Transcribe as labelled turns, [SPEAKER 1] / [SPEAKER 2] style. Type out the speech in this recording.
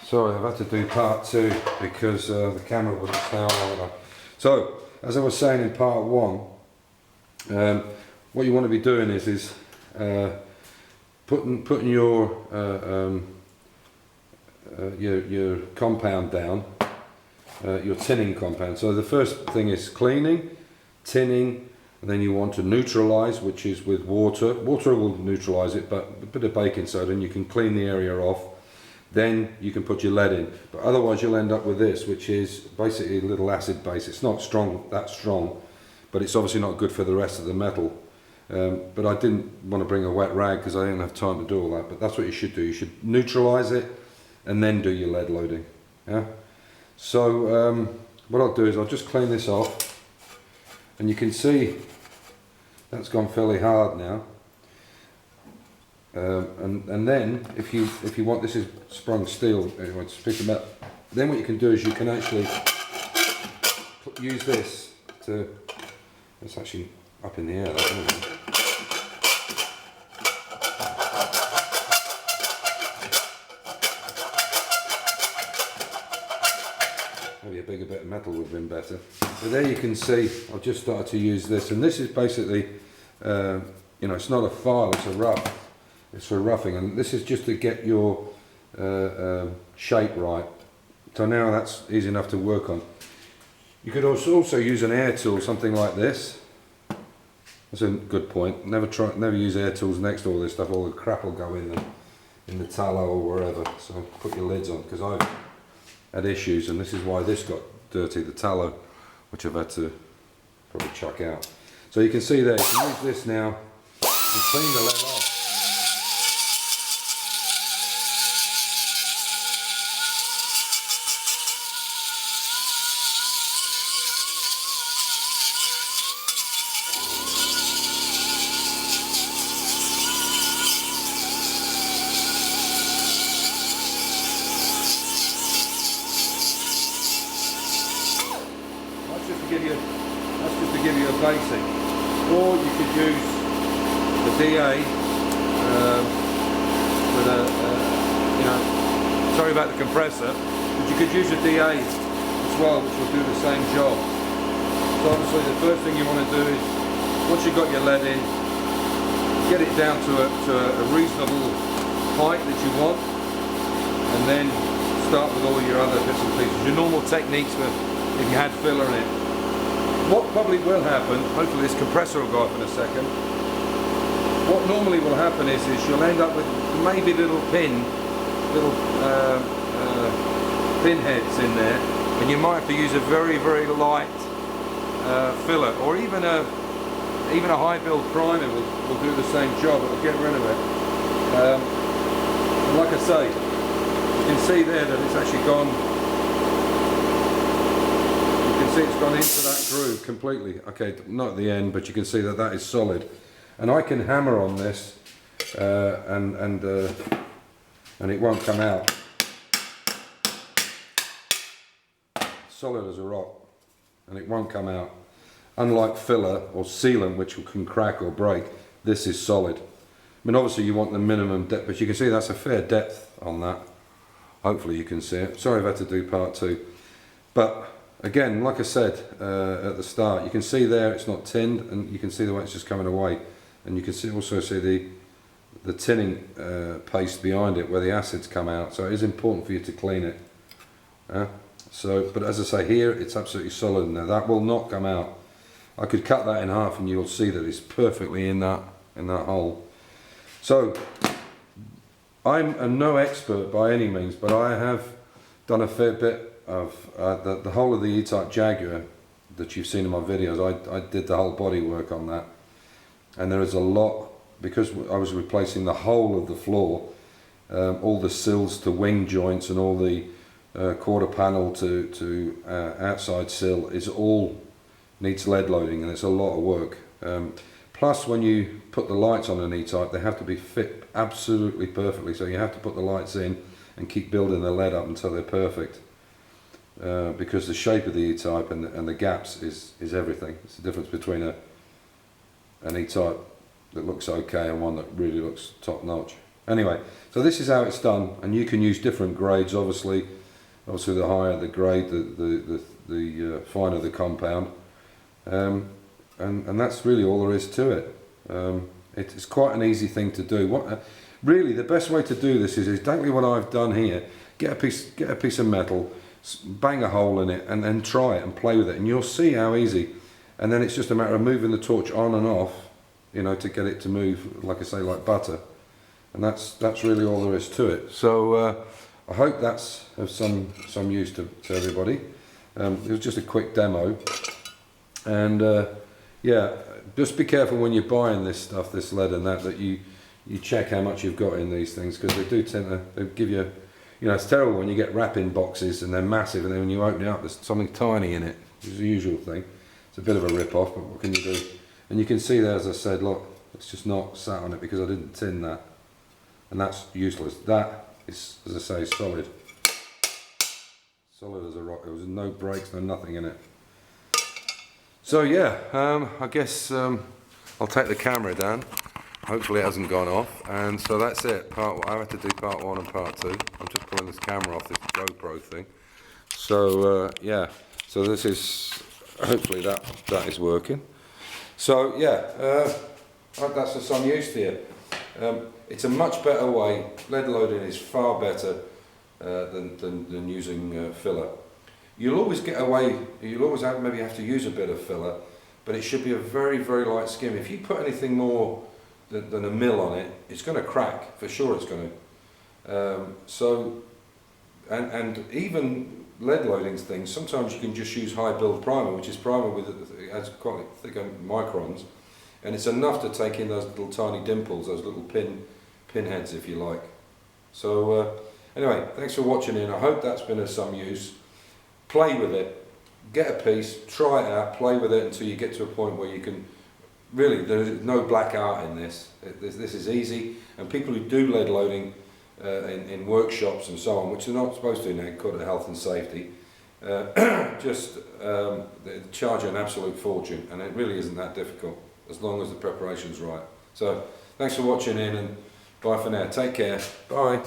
[SPEAKER 1] Sorry, I've had to do part two because the camera wouldn't stay on long enough. So, as I was saying in part one, what you want to be doing is putting your compound down, your tinning compound. So the first thing is cleaning, tinning, and then you want to neutralise, which is with water. Water will neutralise it, but a bit of baking soda and you can clean the area off. Then you can put your lead in, but otherwise you'll end up with this, which is basically a little acid base. It's not that strong, but it's obviously not good for the rest of the metal. But I didn't want to bring a wet rag because I didn't have time to do all that, but that's what you should do. You should neutralise it and then do your lead loading. Yeah. So what I'll do is I'll just clean this off, and you can see that's gone fairly hard now. And then if you want, this is sprung steel, anyway, to pick them up, then what you can do is you can actually use this to, it's actually up in the air, that, isn't it? Maybe a bigger bit of metal would have been better. But there you can see I've just started to use this, and this is basically, it's not a file, it's a rough. It's for roughing, and this is just to get your shape right. So now that's easy enough to work on. You could also use an air tool, something like this. That's a good point. Never use air tools next to all this stuff. All the crap will go in the tallow or wherever. So put your lids on, because I've had issues, and this is why this got dirty, the tallow, which I've had to probably chuck out. So you can see there, you can use this now and clean the lead off. That's just to give you a basic, or you could use the DA sorry about the compressor, but you could use a DA as well, which will do the same job. So obviously the first thing you want to do is, once you've got your lead in, get it down to a reasonable height that you want, and then start with all your other bits and pieces, your normal techniques for if you had filler in it. What probably will happen, hopefully this compressor will go up in a second, what normally will happen is you'll end up with maybe little pin heads in there, and you might have to use a very, very light filler, or even a high build primer will do the same job. It'll get rid of it. And like I say, you can see there that it's actually gone. It's gone into that groove completely. Okay, not at the end, but you can see that that is solid, and I can hammer on this and it won't come out. Solid as a rock, and it won't come out. Unlike filler or sealant, which can crack or break, this is solid. I mean, obviously you want the minimum depth, but you can see that's a fair depth on that. Hopefully you can see it. Sorry I've had to do part two, but again, like I said at the start, you can see there it's not tinned, and you can see the way it's just coming away, and you can also see the tinning paste behind it where the acids come out. So it is important for you to clean it. But as I say, here it's absolutely solid in there. That will not come out. I could cut that in half, and you'll see that it's perfectly in that hole. So I'm no expert by any means, but I have done a fair bit of the whole of the E-type Jaguar that you've seen in my videos. I did the whole body work on that, and there is a lot, because I was replacing the whole of the floor, all the sills to wing joints and all the quarter panel to outside sill is all needs lead loading, and it's a lot of work. Plus, when you put the lights on an E-type, they have to be fit absolutely perfectly, so you have to put the lights in and keep building the lead up until they're perfect. Because the shape of the E-type and the gaps is everything. It's the difference between an E-type that looks okay and one that really looks top notch. Anyway, so this is how it's done, and you can use different grades. Obviously the higher the grade, the finer the compound, and that's really all there is to it. It's quite an easy thing to do. Really the best way to do this is exactly what I've done here. Get a piece of metal, bang a hole in it, and then try it and play with it, and you'll see how easy. And then it's just a matter of moving the torch on and off, you know, to get it to move, like I say, like butter. And that's really all there is to it. So I hope that's of some use to everybody. It was just a quick demo, and yeah, just be careful when you're buying this stuff, this lead and that you check how much you've got in these things, because they do tend to, they give you, you know, it's terrible when you get wrapping boxes and they're massive, and then when you open it up there's something tiny in it, which is the usual thing. It's a bit of a rip-off, but what can you do? And you can see there, as I said, look, it's just not sat on it because I didn't tin that, and that's useless. That is, as I say, solid as a rock. There was no breaks, no nothing in it. So yeah, I guess I'll take the camera down. Hopefully it hasn't gone off, and so that's it. I had to do part 1 and part 2. I'm just pulling this camera off this GoPro thing. So yeah, so this is, hopefully that is working. So yeah, that's of some use to you. It's a much better way. Lead loading is far better than using filler. You'll always get away. You'll always maybe have to use a bit of filler, but it should be a very light skim. If you put anything more than a mil on it, it's going to crack for sure. It's going to. So, and even lead loading things, sometimes you can just use high build primer, which is primer with it has quite thick microns, and it's enough to take in those little tiny dimples, those little pinheads, if you like. So anyway, thanks for watching in. I hope that's been of some use. Play with it, get a piece, try it out, play with it until you get to a point where you can really, there's no black art in this. This is easy, and people who do lead loading in workshops and so on, which they're not supposed to now, because of health and safety, just they charge an absolute fortune, and it really isn't that difficult as long as the preparation's right. So thanks for watching in, and bye for now. Take care. Bye.